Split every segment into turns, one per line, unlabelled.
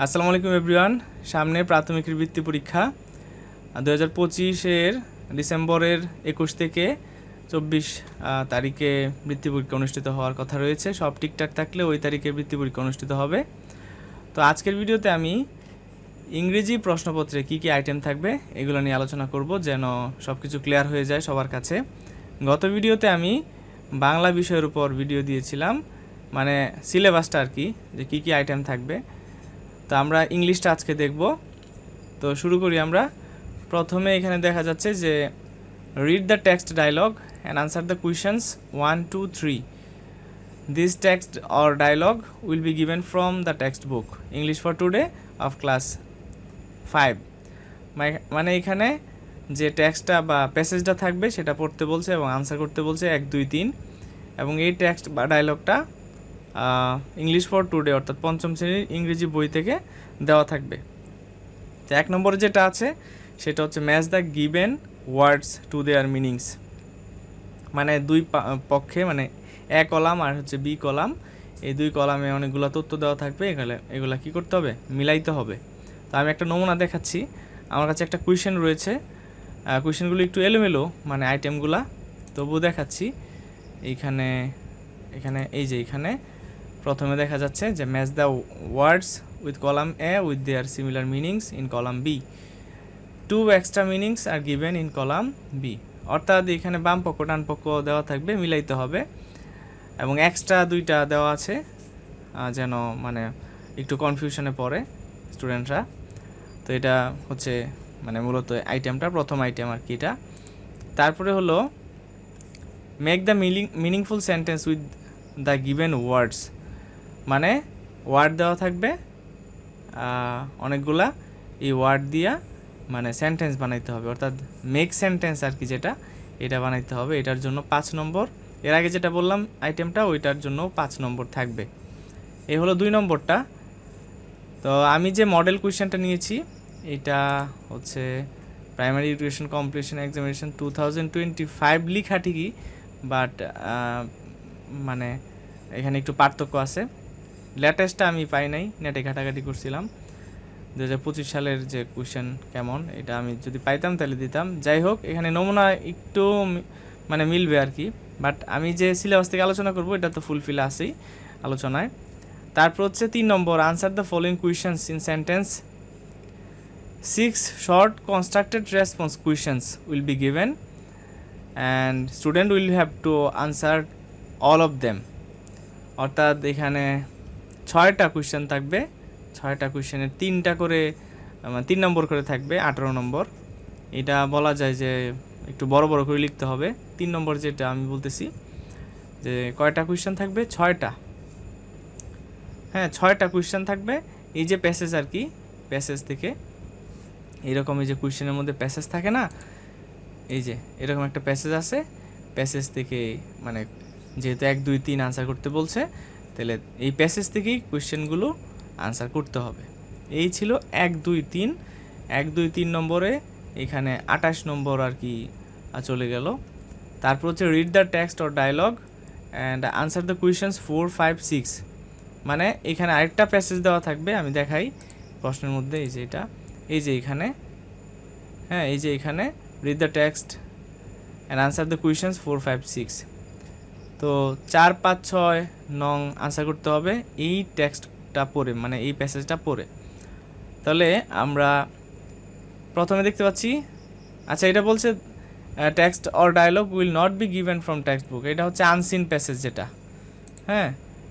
আসসালামু আলাইকুম এভরিওয়ান। সামনে প্রাথমিকের বৃত্তি পরীক্ষা 2025-এর ডিসেম্বরের 21 থেকে 24 তারিখে বৃত্তি পরীক্ষা অনুষ্ঠিত হওয়ার কথা রয়েছে। সব ঠিকঠাক থাকলে ওই তারিখে বৃত্তি পরীক্ষা অনুষ্ঠিত হবে। তো আজকের ভিডিওতে আমি ইংরেজি প্রশ্নপত্রে কি কি আইটেম থাকবে এগুলো নিয়ে আলোচনা করব, যেন সব কিছু ক্লিয়ার হয়ে যায় সবার কাছে। গত ভিডিওতে আমি বাংলা বিষয়ের উপর ভিডিও দিয়েছিলাম, মানে সিলেবাসটা আর কি, যে কী কী আইটেম থাকবে। তো আমরা ইংলিশটা আজকে দেখব। তো শুরু করি আমরা। প্রথমে এখানে দেখা যাচ্ছে যে read the text dialogue and answer the questions 1, 2, 3. This text or dialogue will be given from the textbook English for Today of class 5. মানে এখানে যে টেক্সটটা বা প্যাসেজটা থাকবে সেটা পড়তে বলছে এবং আনসার করতে বলছে 1, 2, 3, এবং এই টেক্সট বা ডায়লগটা ইংলিশ ফর টুডে অর্থাৎ পঞ্চম শ্রেণীর ইংরেজি বই থেকে দেওয়া থাকবে। তো 1 নম্বরে যেটা আছে সেটা হচ্ছে match the given words to their meanings. মানে দুই পক্ষে, মানে এ কলাম আর হচ্ছে বি কলাম, এই দুই কলামে অনেকগুলো তথ্য দেওয়া থাকবে, এগুলা কী করতে হবে, মিলাইতে হবে। তো আমি একটা নমুনা দেখাচ্ছি। আমার কাছে একটা কোয়েশ্চেন রয়েছে, কোয়েশ্চেনগুলো একটু এলোমেলো, মানে আইটেমগুলা, তবুও দেখাচ্ছি। এখানে এই যে এখানে প্রথমে দেখা যাচ্ছে যে match the words with column A with their similar meanings in column B, 2 extra meanings are given in column B. অর্থাৎ এখানে বাম পক্ষ ডান পক্ষ দেওয়া থাকবে, মিলাইতে হবে, এবং এক্সট্রা 2টা দেওয়া আছে যেন মানে একটু কনফিউশনে পড়ে স্টুডেন্টরা। তো এটা হচ্ছে মানে মূলত আইটেমটা, প্রথম আইটেম আর কি এটা। তারপরে হলো make the meaningful sentence with the given words, মানে ওয়ার্ড দেওয়া থাকবে অনেকগুলা, এই ওয়ার্ড দিয়া মানে সেন্টেন্স বানাইতে হবে, অর্থাৎ মেক সেন্টেন্স আর কি, যেটা এটা বানাইতে হবে। এটার জন্য 5 নম্বর। এর আগে যেটা বললাম আইটেমটা, ওইটার জন্য 5 নম্বর থাকবে। এই হলো 2 নম্বরটা। তো আমি যে মডেল কোয়েশ্চেনটা নিয়েছি এটা হচ্ছে প্রাইমারি এডুকেশন কম্পিটিশন এক্সামিনেশন 2025 লিখা ঠিকই, বাট মানে এখানে একটু পার্থক্য আছে। লেটেস্টটা আমি পাই নাই, নেটে ঘাটাঘাটি করছিলাম 2025 সালের যে কোয়েশ্চেন কেমন, এটা আমি যদি পাইতাম তাহলে দিতাম। যাই হোক, এখানে নমুনা একটু মানে মিলবে আর কি, বাট আমি যে সিলেবাস থেকে আলোচনা করব এটা তো ফুলফিল আছেই আলোচনায়। তারপর হচ্ছে 3 নম্বর, answer the following questions in sentence. 6 short constructed response questions will be given and student will have to answer all of them. অর্থাৎ এখানে 6টা কোয়েশ্চেন থাকবে, 6টা কোয়েশ্চেনে 3টা করে 3 নম্বর করে থাকবে, 18 নম্বর। এটা বলা যায় যে একটু বড় বড় করে লিখতে হবে। 3 নম্বর যেটা আমি বলতেছি যে কয়টা কোয়েশ্চেন থাকবে, 6টা। হ্যাঁ, 6টা কোয়েশ্চেন থাকবে। এই যে প্যাসেজ আর কি, প্যাসেজ থেকে এইরকম, এই যে কোয়েশ্চেনের মধ্যে প্যাসেজ থাকে না, এই যে এরকম একটা প্যাসেজ আছে, প্যাসেজ থেকে মানে যেহেতু 1, 2, 3 আনসার করতে বলছে, তাহলে এই প্যাসেজ থেকেই কোয়েশ্চেনগুলো আনসার করতে হবে। এই ছিল 1, 2, 3। 1, 2, 3 নম্বরে এখানে 28 নম্বর আর কি চলে গেল। তারপর হচ্ছে read the text or dialogue and answer the questions 4, 5, 6। মানে এখানে আরেকটা প্যাসেজ দেওয়া থাকবে, আমি দেখাই প্রশ্নের মধ্যে। এই যে এটা, এই যে এখানে, হ্যাঁ, এই যে এখানে read the text and answer the questions 4, 5, 6। তো 4, 5, 6 নং আনসার করতে হবে এই টেক্সটটা পড়ে, মানে এই প্যাসেজটা পড়ে। তাহলে আমরা প্রথমে দেখতে পাচ্ছি, আচ্ছা এটা বলছে text or dialogue will not be given from textbook. এটা হচ্ছে আনসিন প্যাসেজ যেটা, হ্যাঁ।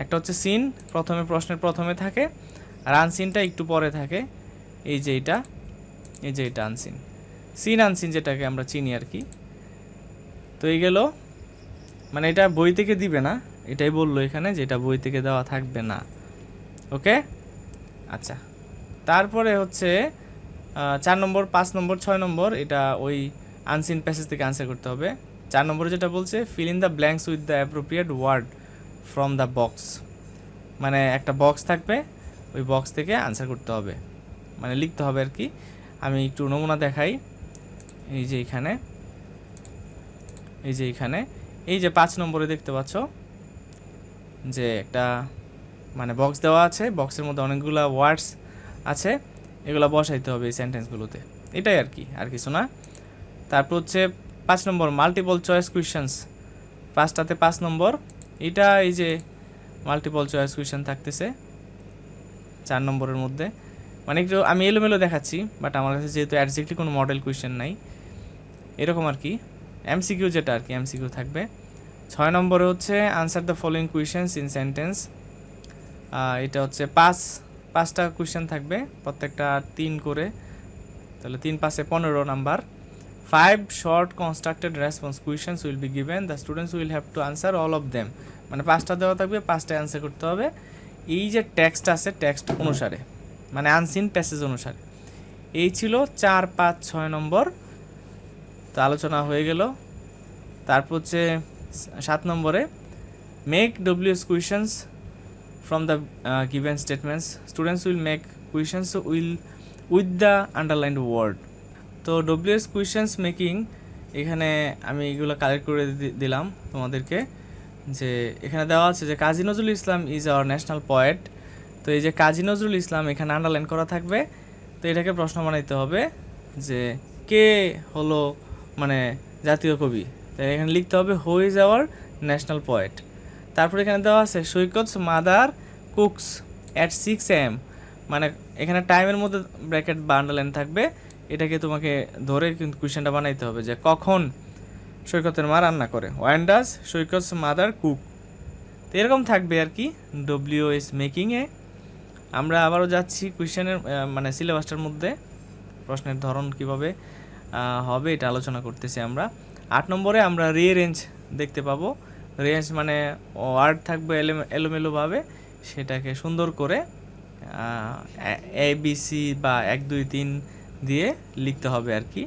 একটা হচ্ছে সিন, প্রথমে প্রশ্নের প্রথমে থাকে, আর আনসিনটা একটু পরে থাকে। এই যে এটা, এই যে এটা আনসিন, সিন আনসিন যেটাকে আমরা চিনি আর কি। তো এই গেল, মানে এটা বই থেকে দিবে না, এটাই বললো এখানে, যে এটা বই থেকে দেওয়া থাকবে না। ওকে, আচ্ছা। তারপরে হচ্ছে 4 নম্বর, 5 নম্বর, 6 নম্বর, এটা ওই আনসিন প্যাসেজ থেকে আনসার করতে হবে। 4 নম্বরে যেটা বলছে fill in the blanks with the appropriate word from the box, মানে একটা বক্স থাকবে, ওই বক্স থেকে আনসার করতে হবে, মানে লিখতে হবে আর কি। আমি একটু নমুনা দেখাই। এই যে এখানে, এই যে এখানে, এই যে 5 নম্বরে দেখতে পাচ্ছ যে একটা মানে বক্স দেওয়া আছে, বক্সের মধ্যে অনেকগুলো ওয়ার্ডস আছে এগুলো বসাইতে হবে এই সেন্টেন্সগুলোতে, এটাই আর কি, আর কিছু না। তারপর হচ্ছে 5 নম্বর মাল্টিপল চয়েস কুয়েশনস, 5টাতে 5 নম্বর, এটা এই যে মাল্টিপল চয়েস কুয়েশন থাকতেছে 4 নম্বরের মধ্যে, মানে একটু আমি এলোমেলো দেখাচ্ছি, বাট আমার কাছে যেহেতু অ্যাডজেক্টলি কোনো মডেল কুয়েশন নাই এরকম আর কি, এমসিকিউ যেটা আর কি এমসিকিউ থাকবে। 6 নম্বরে হচ্ছে answer the following questions in sentence, এটা হচ্ছে 5টা কুয়েশন থাকবে, প্রত্যেকটা 3 করে, তাহলে 3 5 15 number. 5 short constructed response questions will be given, the students will have to answer all of them, মানে 5টা দেওয়া থাকবে, 5টা অ্যান্সার করতে হবে এই যে টেক্সট আছে টেক্সট অনুসারে, মানে আনসিন প্যাসেজ অনুসারে। এই ছিল 4 5 6 নম্বর, তো আলোচনা হয়ে গেল। তারপর হচ্ছে 7 নম্বরে make WH questions from the given statements, students will make questions with the underlined word. তো ডব্লিউএস কুয়েশনস মেকিং এখানে আমি এগুলো কালেক্ট করে দিলাম তোমাদেরকে, যে এখানে দেওয়া আছে যে Kazi Nazrul Islam is our national poet, তো এই যে কাজী নজরুল ইসলাম এখানে আন্ডারলাইন করা থাকবে, তো এটাকে প্রশ্ন বানাইতে হবে যে কে হলো মানে জাতীয় কবি, তাই এখানে লিখতে হবে who is our national poet. তারপর এখানে দেওয়া আছে Saikat's mother cooks at 6 AM, মানে এখানে টাইমের মধ্যে ব্র্যাকেট বা আন্ডারলাইন থাকবে, এটাকে তোমাকে ধরে কিন্তু কোয়েশ্চেনটা বানাইতে হবে যে কখন সৈকতের মা রান্না করে, when does Saikat's mother cook, তো এরকম থাকবে আর কি ডব্লিউএস মেকিংয়ে। আমরা আবারও যাচ্ছি কোয়েশ্চেনের মানে সিলেবাসটার মধ্যে, প্রশ্নের ধরন কিভাবে হবে এটা আলোচনা করতেছি আমরা। 8 নম্বরে আমরা রিঅ্যারেঞ্জ দেখতে পাবো, রেঞ্জ মানে ওয়ার্ড থাকবে এলোমেলোভাবে, সেটাকে সুন্দর করে ABC বা 1 2 3 দিয়ে লিখতে হবে আর কি।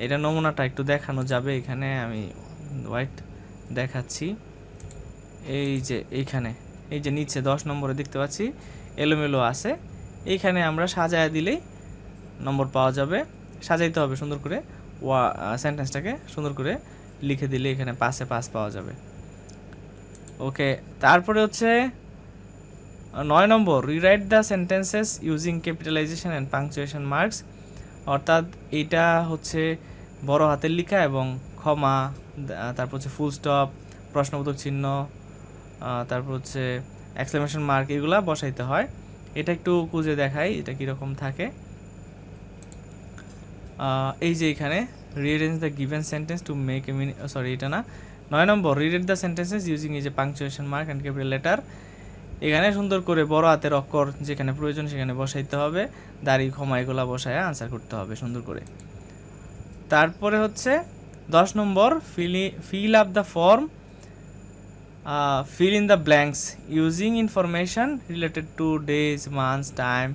এটা নমুনাটা একটু দেখানো যাবে, এখানে আমি হোয়াইট দেখাচ্ছি, এই যে এইখানে এই যে নিচে 10 নম্বরে দেখতে পাচ্ছি এলোমেলো আছে, এইখানে আমরা সাজায় দিলেই নম্বর পাওয়া যাবে, সাজাইতে হবে সুন্দর করে, সেন্টেন্সটাকে সুন্দর করে লিখে দিলে এখানে 5-এ 5 পাওয়া যাবে। ওকে, তারপরে হচ্ছে 9 নম্বর rewrite the sentences using capitalisation and punctuation marks, অর্থাৎ এইটা হচ্ছে বড় হাতের লেখা এবং কমা, তারপর হচ্ছে ফুল স্টপ, প্রশ্নবোধক চিহ্ন, তারপর হচ্ছে এক্সক্লেমেশন মার্ক, এগুলা বসাইতে হয়। এটা একটু খুঁজে দেখাই এটা কীরকম থাকে। এই যে এখানে rearrange the given sentence to make a meaning, sorry এটা না, 9 নম্বর রিড দ্য সেন্টেন্সেস ইউজিং এই যে punctuation mark and capital letter, এখানে সুন্দর করে বড় হাতের অক্ষর যেখানে প্রয়োজন সেখানে বসাইতে হবে, দাড়ি ক্ষমা এগুলা বসায় আনসার করতে হবে সুন্দর করে। তারপরে হচ্ছে 10 নম্বর fill up the form, fill in the blanks using information related to days, months, time,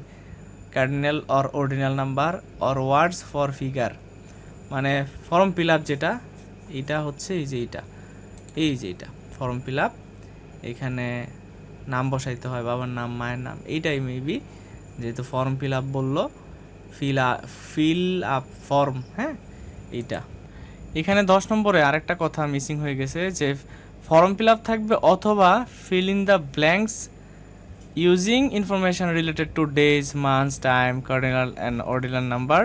cardinal or ordinal number or words for figure, মানে ফর্ম ফিল আপ যেটা এটা হচ্ছে এই যে এটা ফর্ম ফিল আপ, এখানে নাম বসাইতে হয়, বাবার নাম, মায়ের নাম, এইটাই মেবি, যেহেতু ফর্ম ফিল আপ বললো, ফিল আপ ফর্ম, হ্যাঁ এইটা। এখানে 10 নম্বরে আরেকটা কথা মিসিং হয়ে গেছে, যে ফর্ম ফিল আপ থাকবে অথবা feel in the blanks using information related to days, months, time, cardinal and ordinal number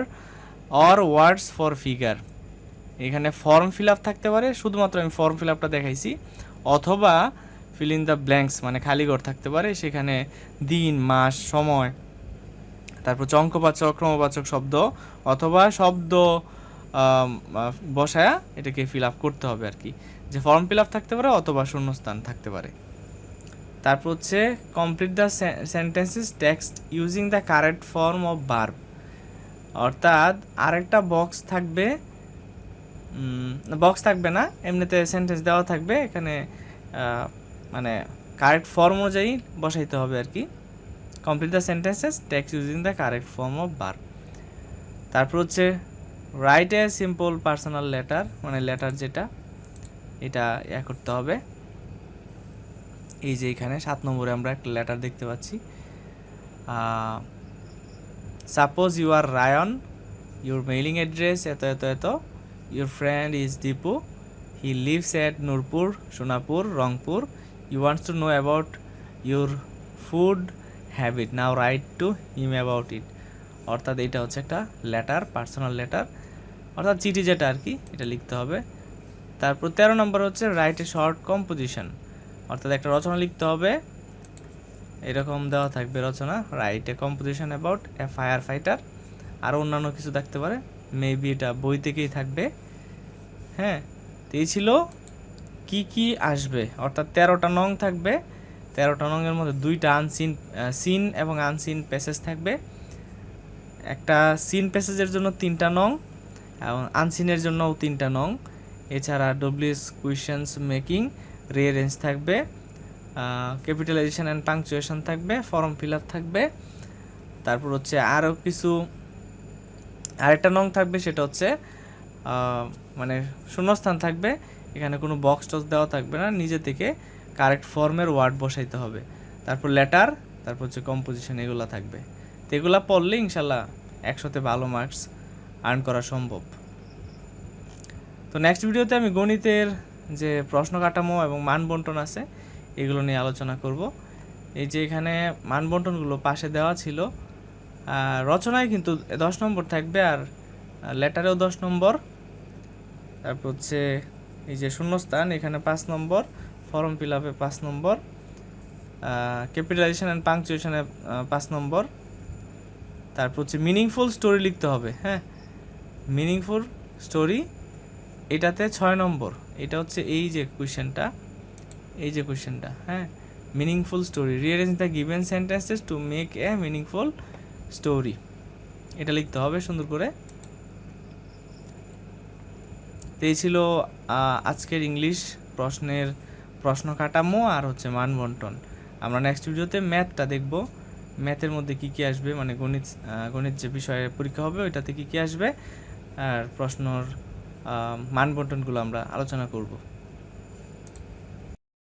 or words for figure, এখানে ফর্ম ফিল আপ থাকতে পারে, শুধুমাত্র আমি ফর্ম ফিল আপটা দেখাইছি, অথবা ফিল ইন দ্য ব্ল্যাঙ্কস মানে খালি ঘর থাকতে পারে, সেখানে দিন, মাস, সময়, তারপর অঙ্কবাচক, ক্রমবাচক শব্দ অথবা শব্দ বসায়া এটাকে ফিল আপ করতে হবে আর কি, যে ফর্ম ফিল আপ থাকতে পারে অথবা শূন্যস্থান থাকতে পারে। তারপর হচ্ছে complete the sentences text using the correct form of verb, অর্থাৎ আরেকটা বক্স থাকবে, বক্স থাকবে না, এমনিতে সেন্টেন্স দেওয়া থাকবে, এখানে মানে কারেক্ট ফর্ম অনুযায়ী বসাইতে হবে আর কি। Complete the sentences text using the correct form of verb. তারপর হচ্ছে write a simple personal letter, মানে লেটার যেটা এটা করতে হবে। এই যে এখানে 7 নম্বরে আমরা একটা লেটার দেখতে পাচ্ছি, suppose you are Rayan, your mailing address এত এত এত, your friend is Dipu, he lives at Nurpur, Sonapur, Rangpur, you wants to know about your food habit, now write to him about it. অর্থাৎ এটা হচ্ছে একটা লেটার, পার্সোনাল লেটার, অর্থাৎ চিঠি যেটা আর কি, এটা লিখতে হবে। তারপর 13 নম্বর হচ্ছে রাইট এ শর্ট কম্পোজিশন, অর্থাৎ একটা রচনা লিখতে হবে, এরকম দেওয়া থাকবে রচনা, write a composition about a firefighter. আরও অন্যান্য কিছু থাকতে পারে, মেবি এটা বই থেকেই থাকবে। হ্যাঁ, তো এই ছিল কি কি আসবে, অর্থাৎ 13টা নং থাকবে। 13টা নংয়ের মধ্যে 2টা সিন এবং আনসিন প্যাসেজ থাকবে। একটা সিন প্যাসেজের জন্য 3টা নং এবং আনসিনের জন্যও 3টা নং। এছাড়া ডব্লিউএস কুয়েশনস মেকিং, রিঅ্যারেঞ্জ থাকবে, ক্যাপিটালাইজেশন অ্যান্ড পাংচুয়েশন থাকবে, ফর্ম ফিল আপ থাকবে। তারপর হচ্ছে আরও কিছু, আরেকটা নং থাকবে, সেটা হচ্ছে মানে শূন্যস্থান থাকবে, এখানে কোনো বক্স টক্স দেওয়া থাকবে না, নিজে থেকে কারেক্ট ফর্মের ওয়ার্ড বসাইতে হবে। তারপর লেটার, তারপর হচ্ছে কম্পোজিশন, এগুলো থাকবে। তো এগুলো পড়লে ইনশাল্লাহ 100তে ভালো মার্কস আর্ন করা সম্ভব। তো নেক্সট ভিডিওতে আমি গণিতের যে প্রশ্ন কাঠামো এবং মান বন্টন আছে এগুলো নিয়ে আলোচনা করব। এই যে এখানে মান বন্টনগুলো পাশে দেওয়া ছিল, রচনায় কিন্তু 10 নম্বর থাকবে, আর লেটারেও 10 নম্বর। তারপর হচ্ছে এই যে শূন্যস্থান, এখানে 5 নম্বর, ফর্ম ফিল আপে 5 নম্বর, ক্যাপিটালাইজেশন অ্যান্ড পাংচুয়েশনে 5 নম্বর। তারপর হচ্ছে মিনিংফুল স্টোরি লিখতে হবে। হ্যাঁ, মিনিংফুল স্টোরি, এটাতে 6 নম্বর। এটা হচ্ছে এই যে কোয়েশ্চেনটা, হ্যাঁ, meaningful story, rearrange the given sentences to make a meaningful story, এটা লিখতে হবে সুন্দর করে। তো এই ছিল আজকের ইংলিশ প্রশ্নের প্রশ্ন কাঠামো আর হচ্ছে মান বন্টন। আমরা নেক্সট ভিডিওতে ম্যাথটা দেখব, ম্যাথের মধ্যে কি কি আসবে, মানে গণিত যে বিষয়ে পরীক্ষা হবে ওইটাতে কি কি আসবে, আর প্রশ্নর মান বন্টনগুলো আমরা আলোচনা করব।